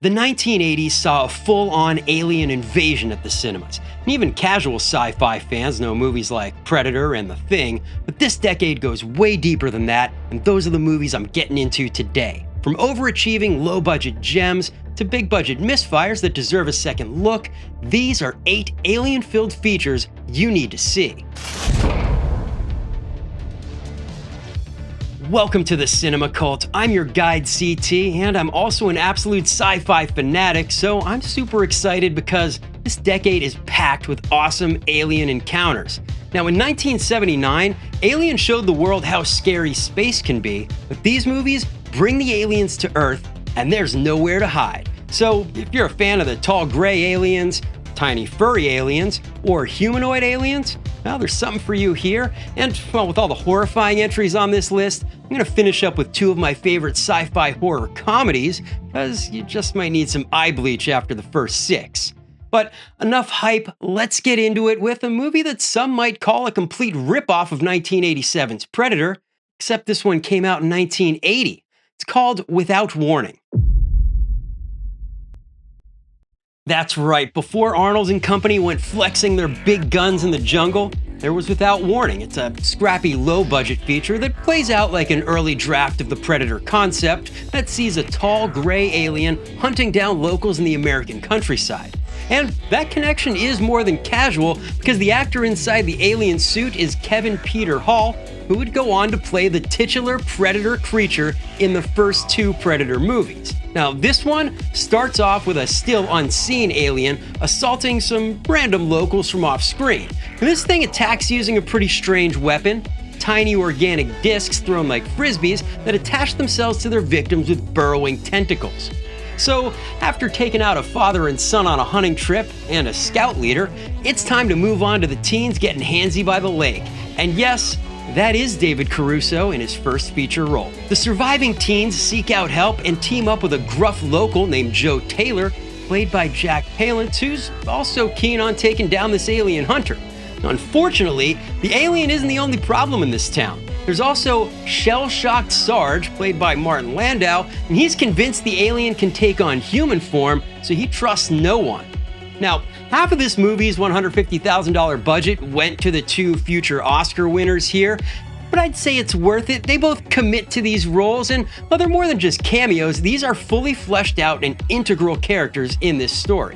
The 1980s saw a full-on alien invasion at the cinemas. And even casual sci-fi fans know movies like Predator and The Thing, but this decade goes way deeper than that, and those are the movies I'm getting into today. From overachieving low-budget gems to big-budget misfires that deserve a second look, these are 8 alien-filled features you need to see. Welcome to the Cinema Cult. I'm your guide CT, and I'm also an absolute sci-fi fanatic, so I'm super excited because this decade is packed with awesome alien encounters. Now, in 1979, Alien showed the world how scary space can be, but these movies bring the aliens to Earth, and there's nowhere to hide. So, if you're a fan of the tall gray aliens, tiny furry aliens, or humanoid aliens, well, there's something for you here. And, well, with all the horrifying entries on this list, I'm going to finish up with 2 of my favorite sci-fi horror comedies, because you just might need some eye bleach after the first 6. But enough hype, let's get into it with a movie that some might call a complete ripoff of 1987's Predator, except this one came out in 1980. It's called Without Warning. That's right, before Arnold and company went flexing their big guns in the jungle, there was Without Warning. It's a scrappy, low-budget feature that plays out like an early draft of the Predator concept that sees a tall, gray alien hunting down locals in the American countryside. And that connection is more than casual, because the actor inside the alien suit is Kevin Peter Hall, who would go on to play the titular Predator creature in the first 2 Predator movies. Now, this one starts off with a still unseen alien assaulting some random locals from off-screen. This thing attacks using a pretty strange weapon, tiny organic discs thrown like frisbees that attach themselves to their victims with burrowing tentacles. So, after taking out a father and son on a hunting trip and a scout leader, it's time to move on to the teens getting handsy by the lake. And yes, that is David Caruso in his first feature role. The surviving teens seek out help and team up with a gruff local named Joe Taylor, played by Jack Palance, who's also keen on taking down this alien hunter. Unfortunately, the alien isn't the only problem in this town. There's also shell-shocked Sarge, played by Martin Landau, and he's convinced the alien can take on human form, so he trusts no one. Now, half of this movie's $150,000 budget went to the 2 future Oscar winners here, but I'd say it's worth it. They both commit to these roles, and while they're more than just cameos, these are fully fleshed out and integral characters in this story.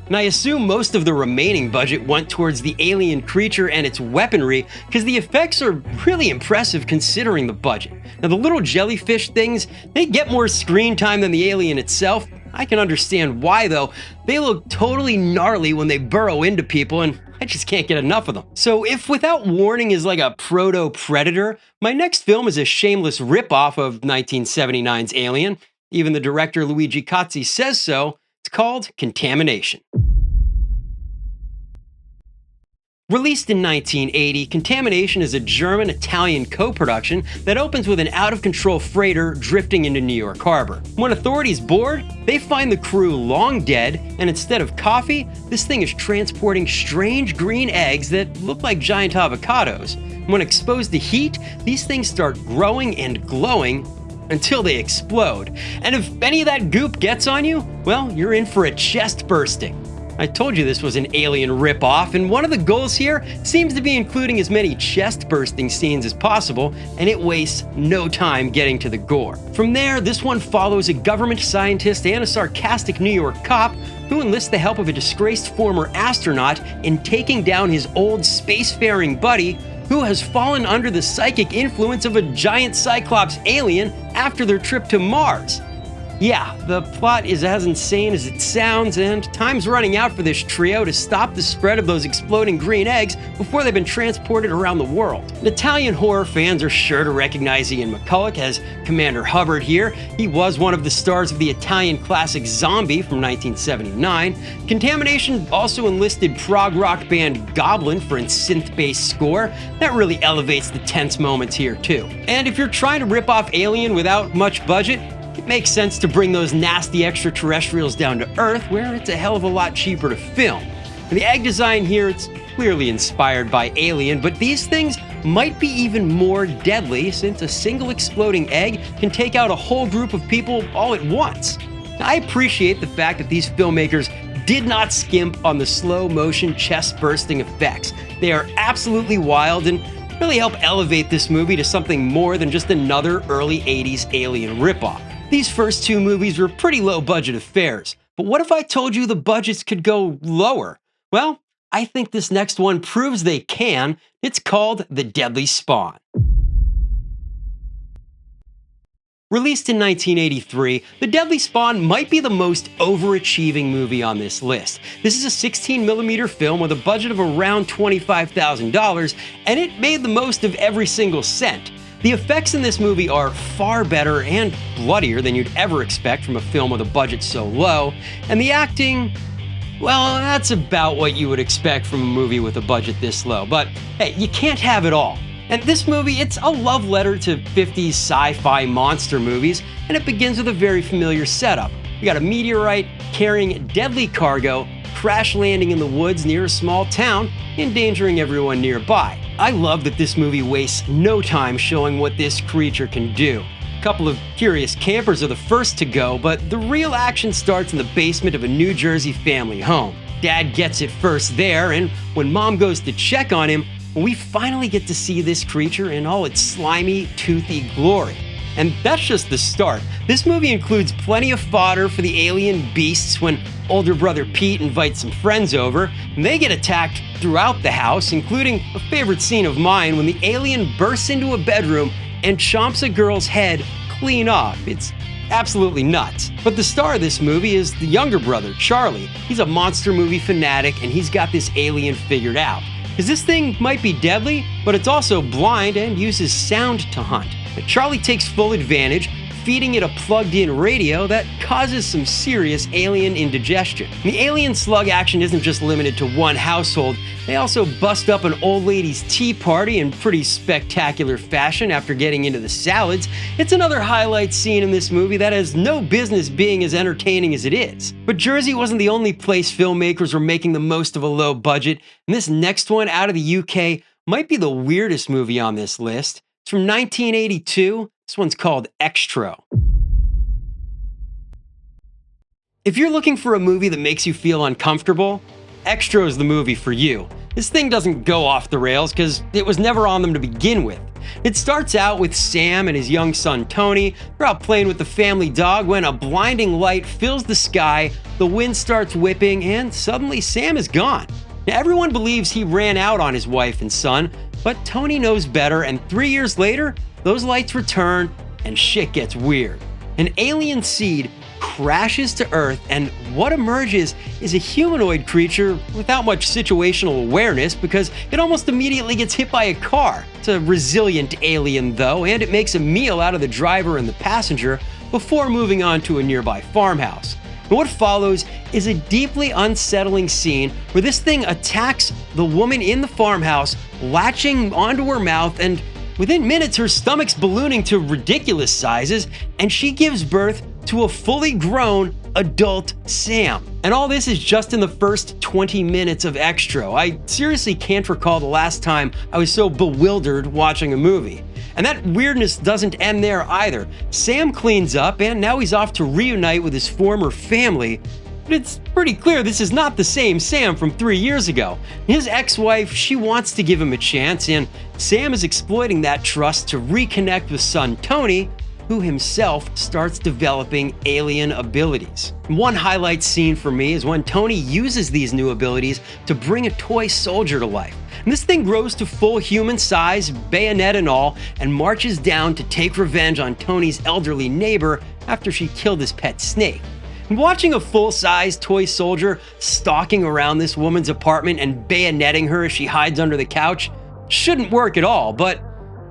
And I assume most of the remaining budget went towards the alien creature and its weaponry, because the effects are really impressive considering the budget. Now, the little jellyfish things, they get more screen time than the alien itself. I can understand why, though. They look totally gnarly when they burrow into people, and I just can't get enough of them. So if Without Warning is like a proto-Predator, my next film is a shameless ripoff of 1979's Alien. Even the director Luigi Cozzi says so. It's called Contamination. Released in 1980, Contamination is a German-Italian co-production that opens with an out-of-control freighter drifting into New York Harbor. When authorities board, they find the crew long dead, and instead of coffee, this thing is transporting strange green eggs that look like giant avocados. When exposed to heat, these things start growing and glowing until they explode. And if any of that goop gets on you, well, you're in for a chest bursting. I told you this was an alien ripoff, and one of the goals here seems to be including as many chest-bursting scenes as possible, and it wastes no time getting to the gore. From there, this one follows a government scientist and a sarcastic New York cop who enlists the help of a disgraced former astronaut in taking down his old spacefaring buddy, who has fallen under the psychic influence of a giant Cyclops alien after their trip to Mars. Yeah, the plot is as insane as it sounds, and time's running out for this trio to stop the spread of those exploding green eggs before they've been transported around the world. Italian horror fans are sure to recognize Ian McCulloch as Commander Hubbard here. He was one of the stars of the Italian classic Zombie from 1979. Contamination also enlisted prog rock band Goblin for its synth-based score. That really elevates the tense moments here too. And if you're trying to rip off Alien without much budget, it makes sense to bring those nasty extraterrestrials down to Earth, where it's a hell of a lot cheaper to film. And the egg design here, it's clearly inspired by Alien, but these things might be even more deadly since a single exploding egg can take out a whole group of people all at once. I appreciate the fact that these filmmakers did not skimp on the slow motion chest bursting effects. They are absolutely wild and really help elevate this movie to something more than just another early 80s Alien ripoff. These first two movies were pretty low budget affairs, but what if I told you the budgets could go lower? Well, I think this next one proves they can. It's called The Deadly Spawn. Released in 1983, The Deadly Spawn might be the most overachieving movie on this list. This is a 16mm film with a budget of around $25,000, and it made the most of every single cent. The effects in this movie are far better and bloodier than you'd ever expect from a film with a budget so low, and the acting, well, that's about what you would expect from a movie with a budget this low. But hey, you can't have it all. And this movie, it's a love letter to 50s sci-fi monster movies, and it begins with a very familiar setup. You got a meteorite carrying deadly cargo, crash landing in the woods near a small town, endangering everyone nearby. I love that this movie wastes no time showing what this creature can do. A couple of curious campers are the first to go, but the real action starts in the basement of a New Jersey family home. Dad gets it first there, and when Mom goes to check on him, we finally get to see this creature in all its slimy, toothy glory. And that's just the start. This movie includes plenty of fodder for the alien beasts when older brother Pete invites some friends over, and they get attacked throughout the house, including a favorite scene of mine when the alien bursts into a bedroom and chomps a girl's head clean off. It's absolutely nuts. But the star of this movie is the younger brother, Charlie. He's a monster movie fanatic, and he's got this alien figured out. Because this thing might be deadly, but it's also blind and uses sound to hunt. But Charlie takes full advantage, feeding it a plugged-in radio that causes some serious alien indigestion. The alien slug action isn't just limited to one household. They also bust up an old lady's tea party in pretty spectacular fashion after getting into the salads. It's another highlight scene in this movie that has no business being as entertaining as it is. But Jersey wasn't the only place filmmakers were making the most of a low budget, and this next one out of the UK might be the weirdest movie on this list. It's from 1982. This one's called Xtro. If you're looking for a movie that makes you feel uncomfortable, Xtro is the movie for you. This thing doesn't go off the rails because it was never on them to begin with. It starts out with Sam and his young son Tony. They're out playing with the family dog when a blinding light fills the sky, the wind starts whipping, and suddenly Sam is gone. Now, everyone believes he ran out on his wife and son, but Tony knows better, and 3 years later, those lights return and shit gets weird. An alien seed crashes to Earth, and what emerges is a humanoid creature without much situational awareness because it almost immediately gets hit by a car. It's a resilient alien though, and it makes a meal out of the driver and the passenger before moving on to a nearby farmhouse. And what follows is a deeply unsettling scene where this thing attacks the woman in the farmhouse, latching onto her mouth, and within minutes her stomach's ballooning to ridiculous sizes, and she gives birth to a fully grown adult Sam. And all this is just in the first 20 minutes of Xtro. I seriously can't recall the last time I was so bewildered watching a movie. And that weirdness doesn't end there either. Sam cleans up, and now he's off to reunite with his former family. But it's pretty clear this is not the same Sam from 3 years ago. His ex-wife, she wants to give him a chance, and Sam is exploiting that trust to reconnect with son Tony, who himself starts developing alien abilities. One highlight scene for me is when Tony uses these new abilities to bring a toy soldier to life. And this thing grows to full human size, bayonet and all, and marches down to take revenge on Tony's elderly neighbor after she killed his pet snake. And watching a full-size toy soldier stalking around this woman's apartment and bayoneting her as she hides under the couch shouldn't work at all, but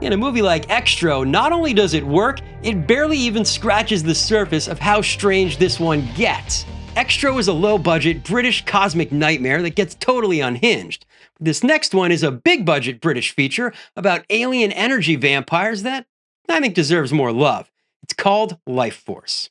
in a movie like Xtro, not only does it work, it barely even scratches the surface of how strange this one gets. Xtro is a low-budget British cosmic nightmare that gets totally unhinged. This next one is a big-budget British feature about alien energy vampires that I think deserves more love. It's called Lifeforce.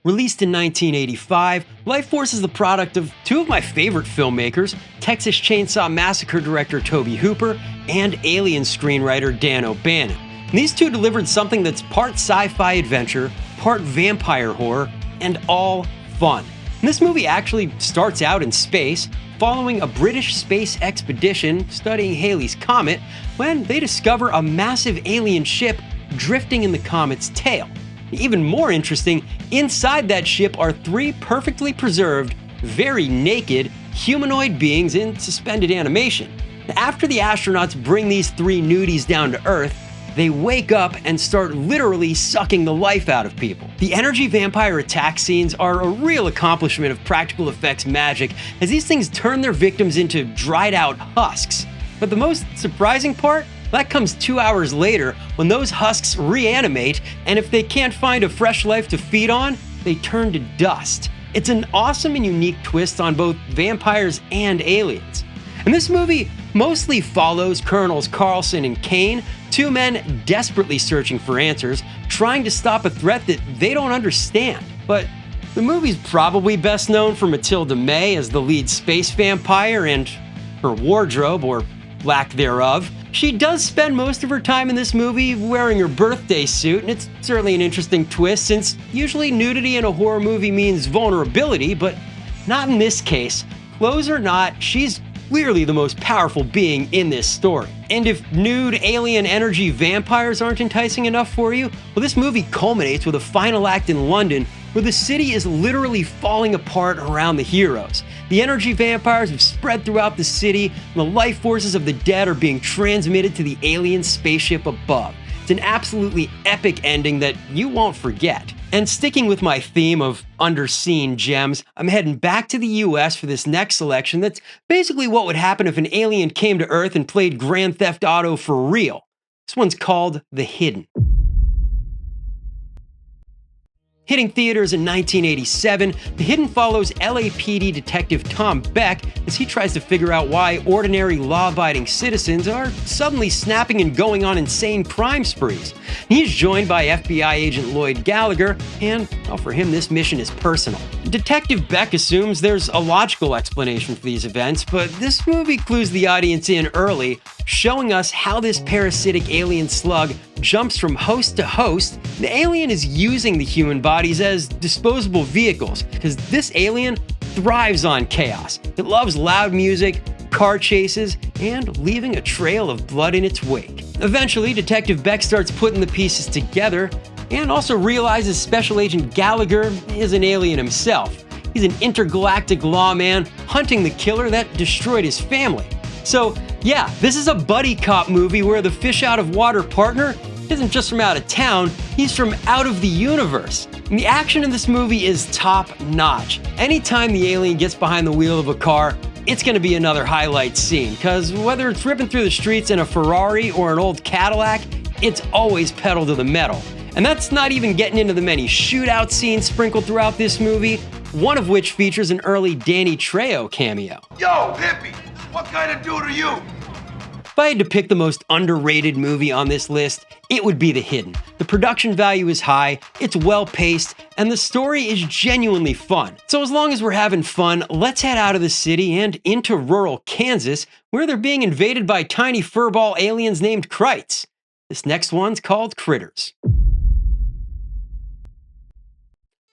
Released in 1985, Lifeforce is the product of two of my favorite filmmakers, Texas Chainsaw Massacre director Tobe Hooper and Alien screenwriter Dan O'Bannon. And these two delivered something that's part sci-fi adventure, part vampire horror, and all fun. And this movie actually starts out in space, following a British space expedition studying Halley's Comet when they discover a massive alien ship drifting in the comet's tail. Even more interesting, inside that ship are three perfectly preserved, very naked, humanoid beings in suspended animation. After the astronauts bring these three nudies down to Earth, they wake up and start literally sucking the life out of people. The energy vampire attack scenes are a real accomplishment of practical effects magic, as these things turn their victims into dried out husks. But the most surprising part? That comes 2 hours later when those husks reanimate, and if they can't find a fresh life to feed on, they turn to dust. It's an awesome and unique twist on both vampires and aliens. And this movie mostly follows Colonels Carlson and Kane, two men desperately searching for answers, trying to stop a threat that they don't understand. But the movie's probably best known for Matilda May as the lead space vampire and her wardrobe, or lack thereof. She does spend most of her time in this movie wearing her birthday suit, and it's certainly an interesting twist since usually nudity in a horror movie means vulnerability, but not in this case. Clothes or not, she's clearly the most powerful being in this story. And if nude alien energy vampires aren't enticing enough for you, well, this movie culminates with a final act in London where the city is literally falling apart around the heroes. The energy vampires have spread throughout the city, and the life forces of the dead are being transmitted to the alien spaceship above. It's an absolutely epic ending that you won't forget. And sticking with my theme of underseen gems, I'm heading back to the US for this next selection that's basically what would happen if an alien came to Earth and played Grand Theft Auto for real. This one's called The Hidden. Hitting theaters in 1987, The Hidden follows LAPD detective Tom Beck as he tries to figure out why ordinary law-abiding citizens are suddenly snapping and going on insane crime sprees. He's joined by FBI agent Lloyd Gallagher, and well, for him this mission is personal. Detective Beck assumes there's a logical explanation for these events, but this movie clues the audience in early, showing us how this parasitic alien slug jumps from host to host. The alien is using the human bodies as disposable vehicles, because this alien thrives on chaos. It loves loud music, car chases, and leaving a trail of blood in its wake. Eventually, Detective Beck starts putting the pieces together, and also realizes Special Agent Gallagher is an alien himself. He's an intergalactic lawman hunting the killer that destroyed his family. So yeah, this is a buddy cop movie where the fish out of water partner isn't just from out of town, he's from out of the universe. And the action in this movie is top notch. Anytime the alien gets behind the wheel of a car, it's gonna be another highlight scene, because whether it's ripping through the streets in a Ferrari or an old Cadillac, it's always pedal to the metal. And that's not even getting into the many shootout scenes sprinkled throughout this movie, one of which features an early Danny Trejo cameo. Yo, hippie, what kind of dude are you? If I had to pick the most underrated movie on this list, it would be The Hidden. The production value is high, it's well-paced, and the story is genuinely fun. So as long as we're having fun, let's head out of the city and into rural Kansas, where they're being invaded by tiny furball aliens named Krites. This next one's called Critters.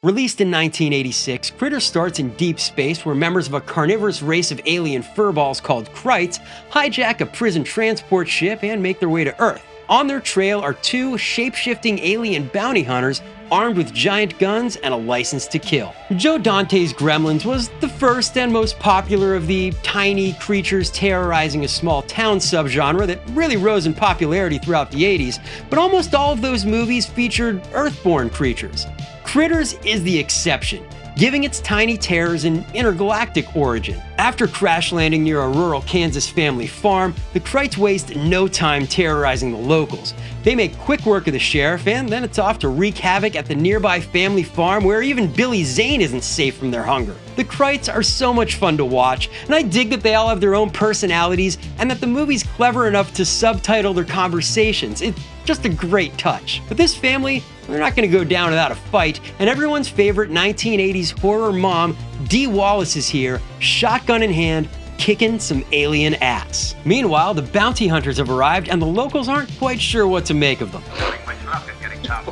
Released in 1986, Critters starts in deep space where members of a carnivorous race of alien furballs called Krites hijack a prison transport ship and make their way to Earth. On their trail are two shape-shifting alien bounty hunters armed with giant guns and a license to kill. Joe Dante's Gremlins was the first and most popular of the tiny creatures terrorizing a small town subgenre that really rose in popularity throughout the 80s, but almost all of those movies featured Earthborn creatures. Critters is the exception, giving its tiny terrors an intergalactic origin. After crash landing near a rural Kansas family farm, the Krites waste no time terrorizing the locals. They make quick work of the sheriff, and then it's off to wreak havoc at the nearby family farm where even Billy Zane isn't safe from their hunger. The Krites are so much fun to watch, and I dig that they all have their own personalities and that the movie's clever enough to subtitle their conversations. It's just a great touch. But this family, they're not going to go down without a fight, and everyone's favorite 1980s horror mom, Dee Wallace, is here, shotgun in hand, kicking some alien ass. Meanwhile, the bounty hunters have arrived, and the locals aren't quite sure what to make of them.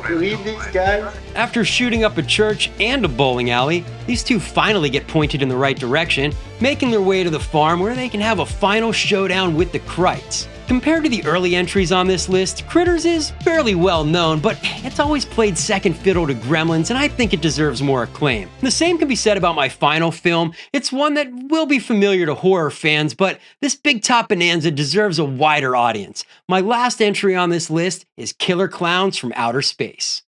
Believe these guys? After shooting up a church and a bowling alley, these two finally get pointed in the right direction, making their way to the farm where they can have a final showdown with the Krites. Compared to the early entries on this list, Critters is fairly well known, but it's always played second fiddle to Gremlins, and I think it deserves more acclaim. The same can be said about my final film. It's one that will be familiar to horror fans, but this big top bonanza deserves a wider audience. My last entry on this list is Killer Klowns from Outer Space.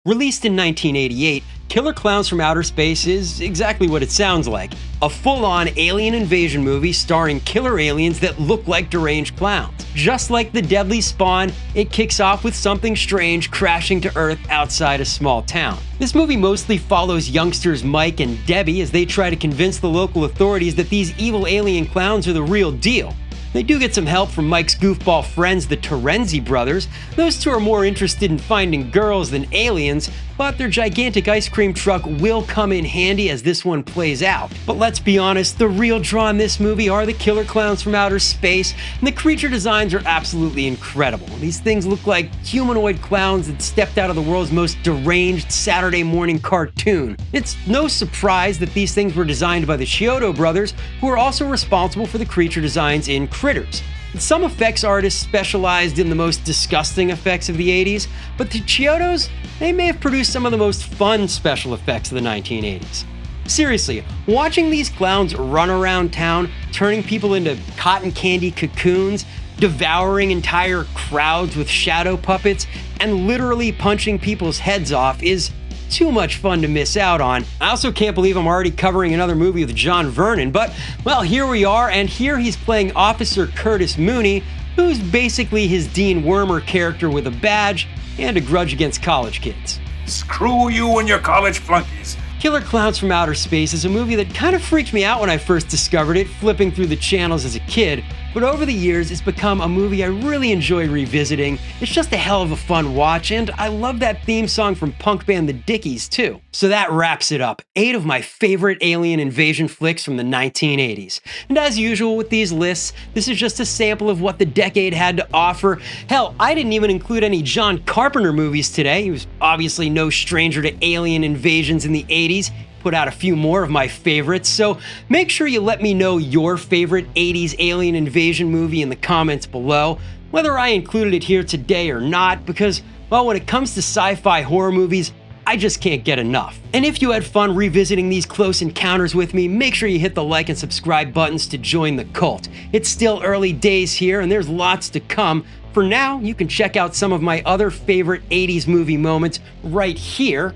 Released in 1988, Killer Klowns from Outer Space is exactly what it sounds like. A full-on alien invasion movie starring killer aliens that look like deranged clowns. Just like The Deadly Spawn, it kicks off with something strange crashing to Earth outside a small town. This movie mostly follows youngsters Mike and Debbie as they try to convince the local authorities that these evil alien clowns are the real deal. They do get some help from Mike's goofball friends, the Terenzi brothers. Those two are more interested in finding girls than aliens, but their gigantic ice cream truck will come in handy as this one plays out. But let's be honest, the real draw in this movie are the Killer Klowns from Outer Space, and the creature designs are absolutely incredible. These things look like humanoid clowns that stepped out of the world's most deranged Saturday morning cartoon. It's no surprise that these things were designed by the Chiodo brothers, who are also responsible for the creature designs in Critters. Some effects artists specialized in the most disgusting effects of the 80s, but the Chiodos, they may have produced some of the most fun special effects of the 1980s. Seriously, watching these clowns run around town, turning people into cotton candy cocoons, devouring entire crowds with shadow puppets, and literally punching people's heads off is too much fun to miss out on. I also can't believe I'm already covering another movie with John Vernon, but, well, here we are, and here he's playing Officer Curtis Mooney, who's basically his Dean Wormer character with a badge and a grudge against college kids. Screw you and your college flunkies. Killer Klowns from Outer Space is a movie that kind of freaked me out when I first discovered it, flipping through the channels as a kid, but over the years it's become a movie I really enjoy revisiting. It's just a hell of a fun watch, and I love that theme song from punk band The Dickies too. So that wraps it up. 8 of my favorite alien invasion flicks from the 1980s. And as usual with these lists, this is just a sample of what the decade had to offer. Hell, I didn't even include any John Carpenter movies today. He was obviously no stranger to alien invasions in the 80s. Put out a few more of my favorites, so make sure you let me know your favorite 80s alien invasion movie in the comments below, whether I included it here today or not, because, well, when it comes to sci-fi horror movies, I just can't get enough. And if you had fun revisiting these close encounters with me, make sure you hit the like and subscribe buttons to join the cult. It's still early days here, and there's lots to come. For now, you can check out some of my other favorite 80s movie moments right here.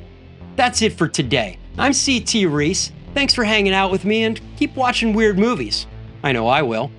That's it for today. I'm CT Reese. Thanks for hanging out with me, and keep watching weird movies. I know I will.